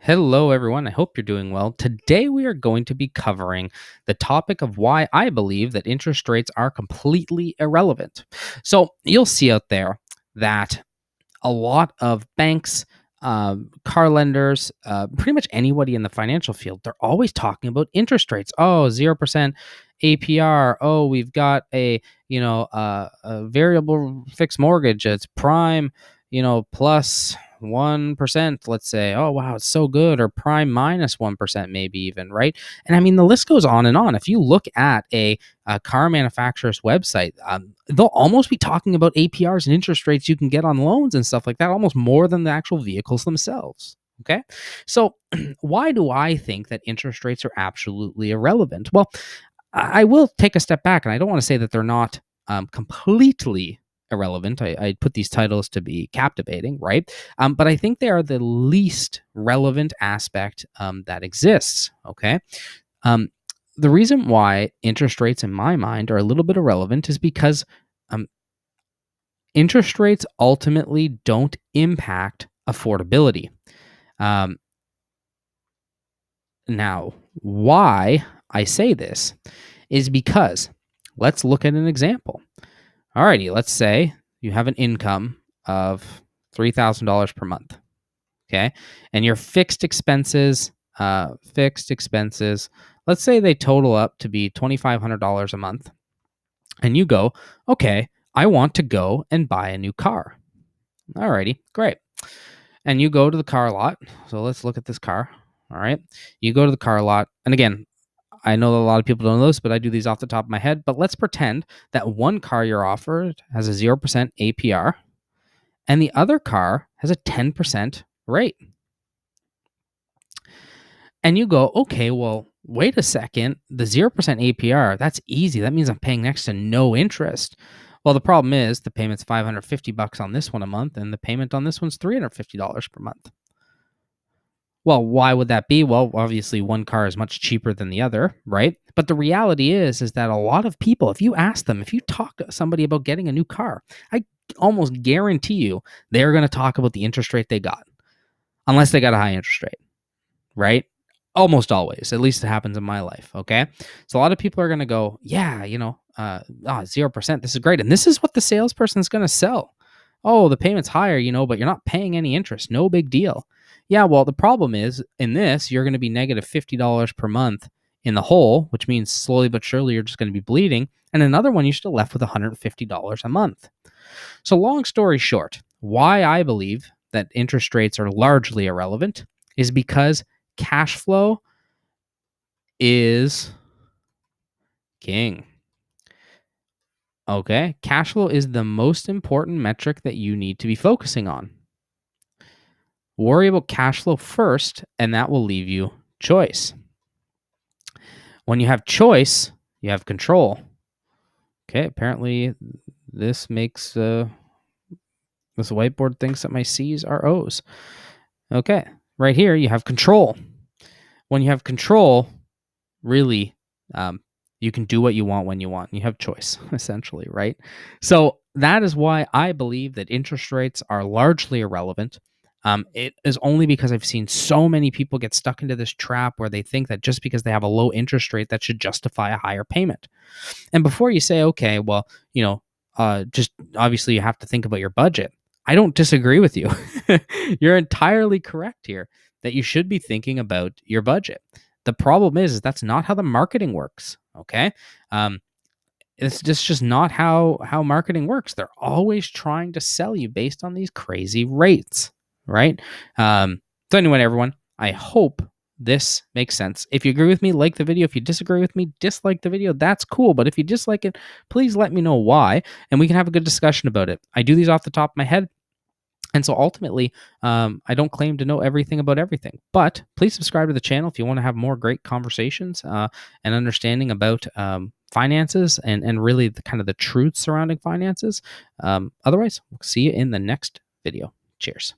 Hello, everyone. I hope you're doing well. Today, we are going to be covering the topic of why I believe that interest rates are completely irrelevant. So, you'll see out there that a lot of banks, car lenders, pretty much anybody in the financial field, they're always talking about interest rates. Oh, 0% APR. Oh, we've got a variable fixed mortgage. It's prime, plus 1%, let's say. Oh, wow, it's so good. Or prime minus 1%, maybe even, right? And I mean, the list goes on and on. If you look at a car manufacturer's website, they'll almost be talking about APRs and interest rates you can get on loans and stuff like that, almost more than the actual vehicles themselves. Okay. So, why do I think that interest rates are absolutely irrelevant? Well, I will take a step back, and I don't want to say that they're not completely irrelevant. I put these titles to be captivating, right? But I think they are the least relevant aspect that exists. Okay. Um, the reason why interest rates, in my mind, are a little bit irrelevant is because um, interest rates ultimately don't impact affordability. Um, now, why I say this is because let's look at an example. Alrighty, let's say you have an income of $3,000 per month. Okay. And your fixed expenses, let's say they total up to be $2,500 a month. And you go, okay, I want to go and buy a new car. Alrighty, great. And you go to the car lot. So let's look at this car. All right. You go to the car lot. And again, I know that a lot of people don't know this, but I do these off the top of my head. But let's pretend that one car you're offered has a 0% APR and the other car has a 10% rate. And you go, okay, well, wait a second. The 0% APR, that's easy. That means I'm paying next to no interest. Well, the problem is the payment's $550 on this one a month, and the payment on this one's $350 per month. Well, why would that be? Well, obviously one car is much cheaper than the other, right? But the reality is that a lot of people, if you ask them, if you talk to somebody about getting a new car, I almost guarantee you they're going to talk about the interest rate they got, unless they got a high interest rate, right? Almost always. At least it happens in my life. Okay. So a lot of people are going to go, yeah, 0%. This is great. And this is what the salesperson is going to sell. Oh, the payment's higher, but you're not paying any interest. No big deal. Yeah. Well, the problem is in this, you're going to be negative $50 per month in the hole, which means slowly but surely you're just going to be bleeding. And another one, you're still left with $150 a month. So, long story short, why I believe that interest rates are largely irrelevant is because cash flow is king. Okay. Cash flow is the most important metric that you need to be focusing on. Worry about cash flow first, and that will leave you choice. When you have choice, you have control. Okay. Apparently, this makes this whiteboard thinks that my C's are O's. Okay. Right here, you have control. When you have control, really, you can do what you want when you want. You have choice, essentially, right? So that is why I believe that interest rates are largely irrelevant. It is only because I've seen so many people get stuck into this trap where they think that just because they have a low interest rate, that should justify a higher payment. And before you say, okay, well, just obviously you have to think about your budget. I don't disagree with you. You're entirely correct here that you should be thinking about your budget. The problem is that's not how the marketing works. Okay. It's just not how marketing works. They're always trying to sell you based on these crazy rates. Right. So anyway, everyone, I hope this makes sense. If you agree with me, like the video. If you disagree with me, dislike the video. That's cool. But if you dislike it, please let me know why, and we can have a good discussion about it. I do these off the top of my head. And so ultimately, I don't claim to know everything about everything, but please subscribe to the channel if you want to have more great conversations and understanding about finances and really the kind of the truth surrounding finances. Otherwise, we'll see you in the next video. Cheers.